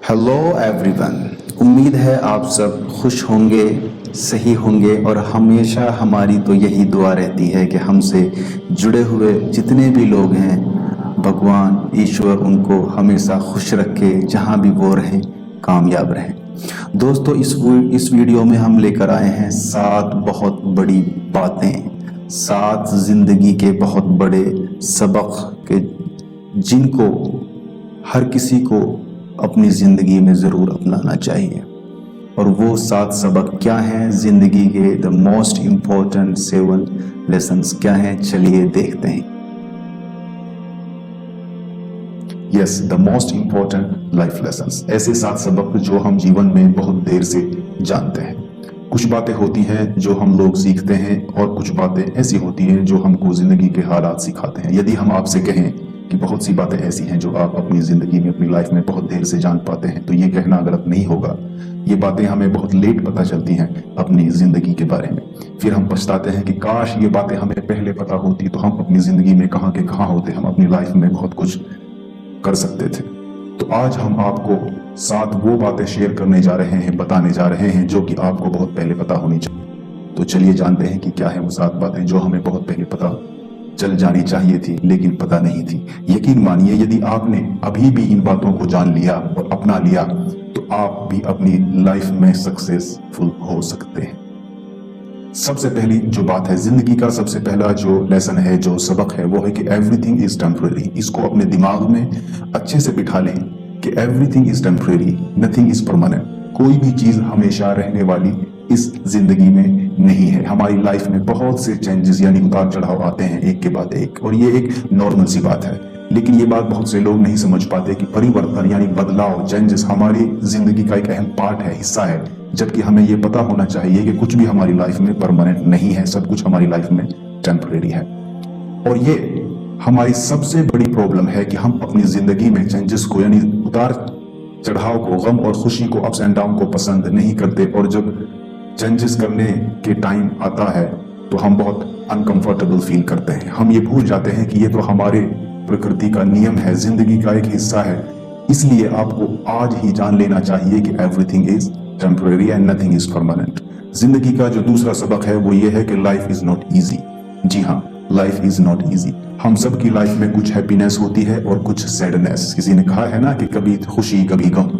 Hello everyone. उम्मीद है आप सब खुश होंगे, सही होंगे और हमेशा हमारी तो यही दुआ रहती है कि हमसे जुड़े हुए जितने भी लोग हैं भगवान ईश्वर उनको हमेशा खुश रखे, जहाँ भी वो रहें कामयाब रहें। दोस्तों इस वीडियो में हम लेकर आए हैं 7 बहुत बड़ी बातें, 7 जिंदगी के बहुत बड़े सबक के जिनको हर किसी को अपनी ज़िंदगी में ज़रूर अपनाना चाहिए। और वो 7 सबक क्या हैं ज़िंदगी के, द मोस्ट इम्पोर्टेंट 7 लेसन्स क्या हैं, चलिए देखते हैं। Yes, the most important life lessons, ऐसे 7 सबक जो हम जीवन में बहुत देर से जानते हैं। कुछ बातें होती हैं जो हम लोग सीखते हैं और कुछ बातें ऐसी होती हैं जो हमको ज़िंदगी के हालात सिखाते हैं। यदि हम आपसे कहें कि बहुत सी बातें ऐसी हैं जो आप अपनी ज़िंदगी में, अपनी लाइफ में बहुत देर से जान पाते हैं, तो ये कहना गलत नहीं होगा। ये बातें हमें बहुत लेट पता चलती हैं अपनी ज़िंदगी के बारे में। फिर हम पछताते हैं कि काश ये बातें हमें पहले पता होती तो हम अपनी ज़िंदगी में कहाँ के कहाँ होते, हम अपनी लाइफ में बहुत कुछ कर सकते थे। तो आज हम आपको 7 वो बातें शेयर करने जा रहे हैं, बताने जा रहे हैं जो कि आपको बहुत पहले पता होनी चाहिए। तो चलिए जानते हैं कि क्या है वो 7 बातें जो हमें बहुत पहले पता चल जानी चाहिए थी लेकिन पता नहीं थी। यकीन मानिए यदि आपने अभी भी इन बातों को जान लिया और अपना लिया तो आप भी अपनी लाइफ में सक्सेसफुल हो सकते हैं। सबसे पहली जो बात है, जिंदगी का सबसे पहला जो लेसन है, जो सबक है, वो है कि एवरीथिंग इज टेम्परेरी। इसको अपने दिमाग में अच्छे से बिठा लें कि everything is temporary, nothing is permanent. कोई भी चीज हमेशा रहने वाली इस जिंदगी में नहीं है। हमारी लाइफ में बहुत से चेंजेस यानी उतार चढ़ाव आते हैं एक के बाद एक, और ये एक नॉर्मल सी बात है। लेकिन ये बात बहुत से लोग नहीं समझ पाते कि परिवर्तन यानी बदलाव, चेंजेस हमारी जिंदगी का एक अहम पार्ट है, हिस्सा है। जबकि हमें ये पता होना चाहिए कि कुछ भी हमारी लाइफ में परमानेंट नहीं है, सब कुछ हमारी लाइफ में टेम्परेरी है। और ये हमारी सबसे बड़ी प्रॉब्लम है कि हम अपनी जिंदगी में चेंजेस को यानी उतार चढ़ाव को, गम और खुशी को, अप्स एंड डाउन को पसंद नहीं करते। और जब चेंजेस करने के टाइम आता है तो हम बहुत अनकंफर्टेबल फील करते हैं। हम ये भूल जाते हैं कि ये तो हमारे प्रकृति का नियम है, जिंदगी का एक हिस्सा है। इसलिए आपको आज ही जान लेना चाहिए कि everything is temporary and nothing is permanent. जिंदगी का जो दूसरा सबक है वो ये है कि लाइफ इज नॉट इजी। जी हाँ, लाइफ इज नॉट इजी। हम सब की लाइफ में कुछ हैप्पीनेस होती है और कुछ सैडनेस। किसी ने कहा है ना कि कभी खुशी कभी गम।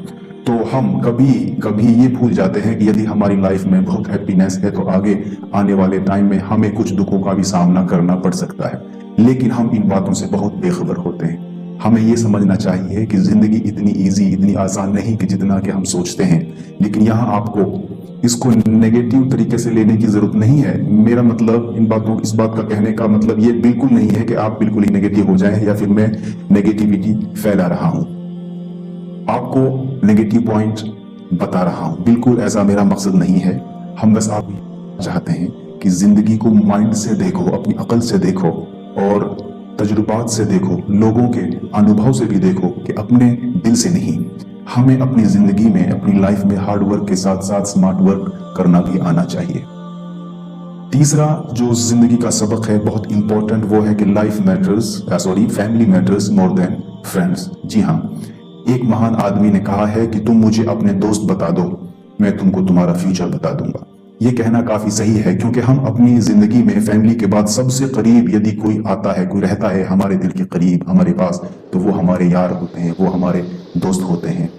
तो हम कभी कभी ये भूल जाते हैं कि यदि हमारी लाइफ में बहुत हैप्पीनेस है तो आगे आने वाले टाइम में हमें कुछ दुखों का भी सामना करना पड़ सकता है। लेकिन हम इन बातों से बहुत बेखबर होते हैं। हमें ये समझना चाहिए कि जिंदगी इतनी इजी, इतनी आसान नहीं कि जितना कि हम सोचते हैं। लेकिन यहाँ आपको इसको नेगेटिव तरीके से लेने की जरूरत नहीं है। मेरा मतलब इस बात का कहने का मतलब ये बिल्कुल नहीं है कि आप बिल्कुल ही नेगेटिव हो जाएं या फिर मैं नेगेटिविटी फैला रहा हूं, आपको नेगेटिव पॉइंट बता रहा हूं। बिल्कुल ऐसा मेरा मकसद नहीं है। हम बस आप चाहते हैं कि जिंदगी को माइंड से देखो, अपनी अकल से देखो और तजुर्बात से देखो, लोगों के अनुभव से भी देखो कि अपने दिल से नहीं। हमें अपनी जिंदगी में, अपनी लाइफ में हार्ड वर्क के साथ साथ स्मार्ट वर्क करना भी आना चाहिए। तीसरा जो जिंदगी का सबक है बहुत इंपॉर्टेंट, वो है कि family matters more than friends. जी हाँ, एक महान आदमी ने कहा है कि तुम मुझे अपने दोस्त बता दो, मैं तुमको तुम्हारा फ्यूचर बता दूंगा। ये कहना काफी सही है क्योंकि हम अपनी जिंदगी में फैमिली के बाद सबसे करीब यदि कोई आता है, कोई रहता है हमारे दिल के करीब हमारे पास, तो वो हमारे यार होते हैं, वो हमारे दोस्त होते हैं।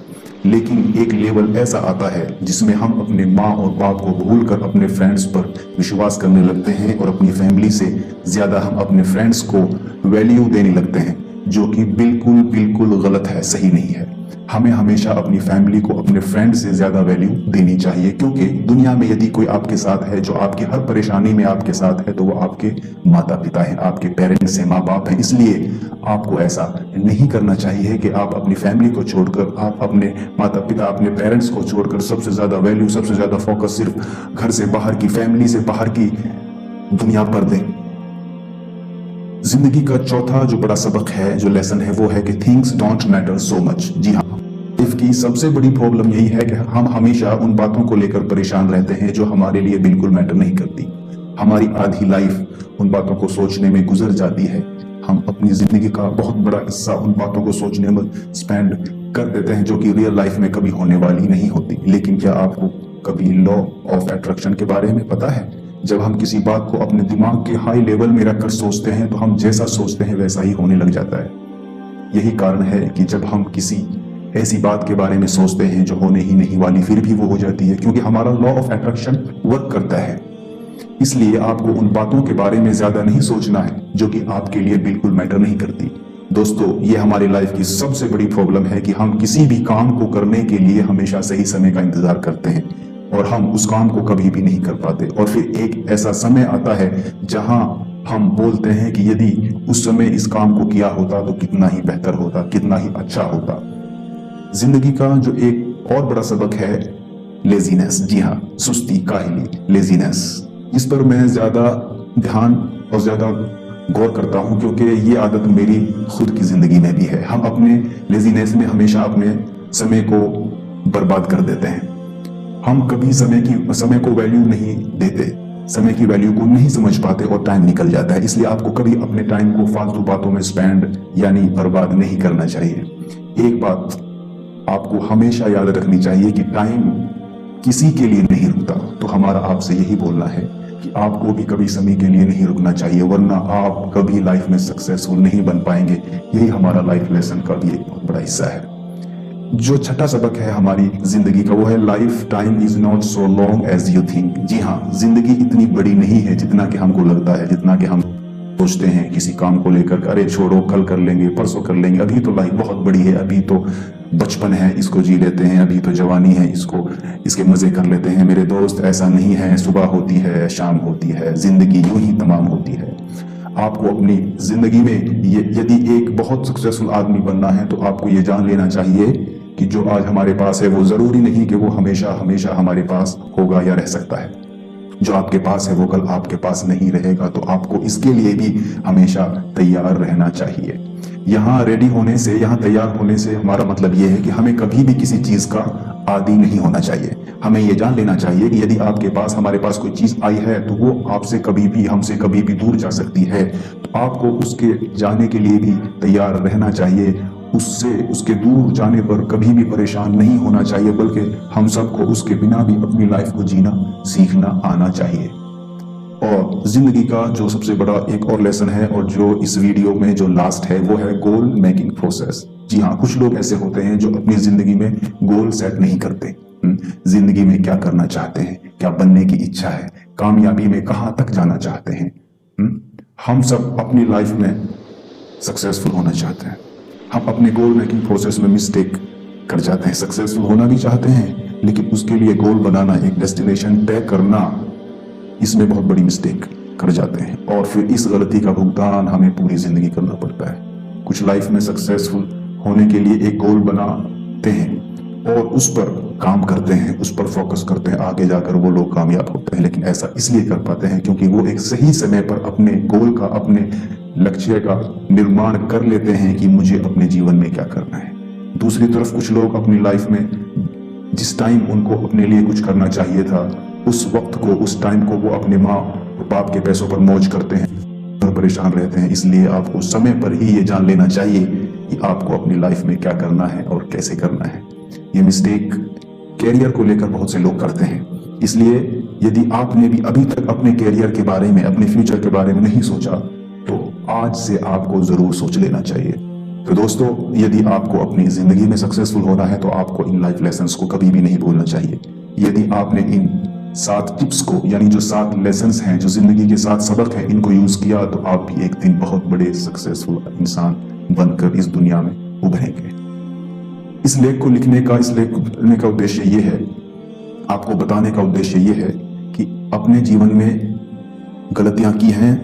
लेकिन एक लेवल ऐसा आता है जिसमें हम अपने माँ और बाप को भूलकर अपने फ्रेंड्स पर विश्वास करने लगते हैं और अपनी फैमिली से ज्यादा हम अपने फ्रेंड्स को वैल्यू देने लगते हैं, जो कि बिल्कुल बिल्कुल गलत है, सही नहीं है। हमें हमेशा अपनी फैमिली को अपने फ्रेंड से ज्यादा वैल्यू देनी चाहिए क्योंकि दुनिया में यदि कोई आपके साथ है, जो आपकी हर परेशानी में आपके साथ है, तो वो आपके माता पिता हैं, आपके पेरेंट्स हैं, माँ बाप हैं। इसलिए आपको ऐसा नहीं करना चाहिए कि आप अपनी फैमिली को छोड़कर, आप अपने माता पिता, अपने पेरेंट्स को छोड़कर सबसे ज्यादा वैल्यू, सबसे ज्यादा फोकस सिर्फ घर से बाहर की, फैमिली से बाहर की दुनिया पर दें। जिंदगी का चौथा जो बड़ा सबक है, जो लेसन है, वो है कि things don't matter so much. जी हाँ, लाइफ की सबसे बड़ी प्रॉब्लम यही है कि हम हमेशा उन बातों को लेकर परेशान रहते हैं जो हमारे लिए बिल्कुल मैटर नहीं करती। हमारी आधी लाइफ उन बातों को सोचने में गुजर जाती है। हम अपनी जिंदगी का बहुत बड़ा हिस्सा उन बातों को सोचने में स्पेंड कर देते हैं जो कि रियल लाइफ में कभी होने वाली नहीं होती। लेकिन क्या आपको कभी लॉ ऑफ अट्रैक्शन के बारे में पता है? जब हम किसी बात को अपने दिमाग के हाई लेवल में रखकर सोचते हैं तो हम जैसा सोचते हैं वैसा ही होने लग जाता है। यही कारण है कि जब हम किसी ऐसी बात के बारे में सोचते हैं जो होने ही नहीं वाली, फिर भी वो हो जाती है, क्योंकि हमारा लॉ ऑफ अट्रैक्शन वर्क करता है। इसलिए आपको उन बातों के बारे में ज्यादा नहीं सोचना है जो कि आपके लिए बिल्कुल मैटर नहीं करती। दोस्तों, ये हमारी लाइफ की सबसे बड़ी प्रॉब्लम है कि हम किसी भी काम को करने के लिए हमेशा सही समय का इंतजार करते हैं और हम उस काम को कभी भी नहीं कर पाते। और फिर एक ऐसा समय आता है जहां हम बोलते हैं कि यदि उस समय इस काम को किया होता तो कितना ही बेहतर होता, कितना ही अच्छा होता। जिंदगी का जो एक और बड़ा सबक है लेजीनेस। जी हाँ, सुस्ती, काहली, लेजीनेस। इस पर मैं ज्यादा ध्यान और ज्यादा गौर करता हूं क्योंकि ये आदत मेरी खुद की जिंदगी में भी है। हम अपने लेजीनेस में हमेशा अपने समय को बर्बाद कर देते हैं। हम कभी समय को वैल्यू नहीं देते, समय की वैल्यू को नहीं समझ पाते और टाइम निकल जाता है। इसलिए आपको कभी अपने टाइम को फालतू बातों में स्पेंड यानी बर्बाद नहीं करना चाहिए। एक बात आपको हमेशा याद रखनी चाहिए कि टाइम किसी के लिए नहीं रुकता। तो हमारा आपसे यही बोलना है कि आपको भी कभी समय के लिए नहीं रुकना चाहिए, वरना आप कभी लाइफ में सक्सेसफुल नहीं बन पाएंगे। यही हमारा लाइफ लेसन का भी एक बहुत बड़ा हिस्सा है। जो छठा सबक है हमारी जिंदगी का, वो है life time is not so long as you think. जी हाँ, जिंदगी इतनी बड़ी नहीं है जितना कि हमको लगता है, जितना कि हम सोचते हैं किसी काम को लेकर, अरे छोड़ो कल कर लेंगे, परसों कर लेंगे, अभी तो लाइफ बहुत बड़ी है, अभी तो बचपन है, इसको जी लेते हैं, अभी तो जवानी है, इसके मजे कर लेते हैं। मेरे दोस्त, ऐसा नहीं है, सुबह होती है, शाम होती है, जिंदगी यूं ही तमाम होती है। आपको अपनी जिंदगी में यदि एक बहुत सक्सेसफुल आदमी बनना है तो आपको ये जान लेना चाहिए कि जो आज हमारे पास है वो जरूरी नहीं कि वो हमेशा हमेशा हमारे पास होगा या रह सकता है। जो आपके पास है वो कल आपके पास नहीं रहेगा, तो आपको इसके लिए भी हमेशा तैयार रहना चाहिए। यहाँ रेडी होने से, यहाँ तैयार होने से हमारा मतलब ये है कि हमें कभी भी किसी चीज का आदी नहीं होना चाहिए। हमें ये जान लेना चाहिए कि यदि आपके पास, हमारे पास कोई चीज आई है तो वो आपसे कभी भी, हमसे कभी भी दूर जा सकती है। तो आपको उसके जाने के लिए भी तैयार रहना चाहिए। उसके दूर जाने पर कभी भी परेशान नहीं होना चाहिए, बल्कि हम सबको उसके बिना भी अपनी लाइफ को जीना सीखना आना चाहिए। और जिंदगी का जो सबसे बड़ा एक और लेसन है, और जो इस वीडियो में जो लास्ट है, वो है गोल मेकिंग प्रोसेस। जी हाँ, कुछ लोग ऐसे होते हैं जो अपनी जिंदगी में गोल सेट नहीं करते। जिंदगी में क्या करना चाहते हैं, क्या बनने की इच्छा है, कामयाबी में कहां तक जाना चाहते हैं। हम सब अपनी लाइफ में सक्सेसफुल होना चाहते हैं। हम अपने गोल मेकिंग प्रोसेस में मिस्टेक कर जाते हैं। सक्सेसफुल होना भी चाहते हैं, लेकिन उसके लिए गोल बनाना, एक डेस्टिनेशन तय करना, इसमें बहुत बड़ी मिस्टेक कर जाते हैं। और फिर इस गलती का भुगतान हमें पूरी जिंदगी करना पड़ता है। कुछ लाइफ में सक्सेसफुल होने के लिए एक गोल बनाते हैं और उस पर काम करते हैं, उस पर फोकस करते हैं, आगे जाकर वो लोग कामयाब होते हैं। लेकिन ऐसा इसलिए कर पाते हैं क्योंकि वो एक सही समय पर अपने गोल का, अपने लक्ष्य का निर्माण कर लेते हैं कि मुझे अपने जीवन में क्या करना है। दूसरी तरफ कुछ लोग अपनी लाइफ में जिस टाइम उनको अपने लिए कुछ करना चाहिए था, उस वक्त को, उस टाइम को वो अपने माँ बाप के पैसों पर मौज करते हैं और परेशान रहते हैं। इसलिए आपको समय पर ही ये जान लेना चाहिए कि आपको अपनी लाइफ में क्या करना है और कैसे करना है। ये मिस्टेक कैरियर को लेकर बहुत से लोग करते हैं। इसलिए यदि आपने भी अभी तक अपने कैरियर के बारे में, अपने फ्यूचर के बारे में नहीं सोचा, तो आज से आपको जरूर सोच लेना चाहिए। तो दोस्तों, यदि आपको अपनी जिंदगी में सक्सेसफुल होना है तो आपको इन लाइफ लेसन्स को कभी भी नहीं भूलना चाहिए। यदि आपने इन 7 टिप्स को, यानी जो 7 लेसन्स हैं, जो जिंदगी के 7 सबक हैं, इनको यूज किया तो आप भी एक दिन बहुत बड़े सक्सेसफुल इंसान बनकर इस दुनिया में उभरेंगे। इस लेख को लिखने का उद्देश्य ये है, आपको बताने का उद्देश्य ये है कि अपने जीवन में गलतियां की हैं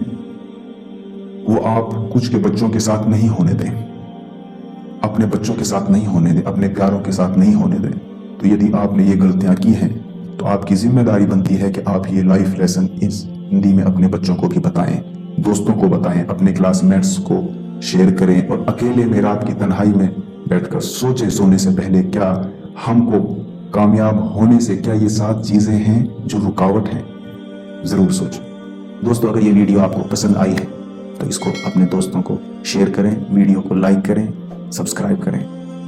वो आप कुछ के बच्चों के साथ नहीं होने दें, अपने बच्चों के साथ नहीं होने दें, अपने प्यारों के साथ नहीं होने दें। तो यदि आपने ये गलतियां की हैं तो आपकी जिम्मेदारी बनती है कि आप ये लाइफ लेसन इस हिंदी में अपने बच्चों को भी बताएं, दोस्तों को बताएं, अपने क्लासमेट्स को शेयर करें और अकेले में रात की तन्हाई में बैठकर सोचे सोने से पहले, क्या हमको कामयाब होने से क्या ये 7 चीजें हैं जो रुकावट हैं? जरूर सोचें। दोस्तों, अगर ये वीडियो आपको पसंद आई है तो इसको अपने दोस्तों को शेयर करें, वीडियो को लाइक करें, सब्सक्राइब करें।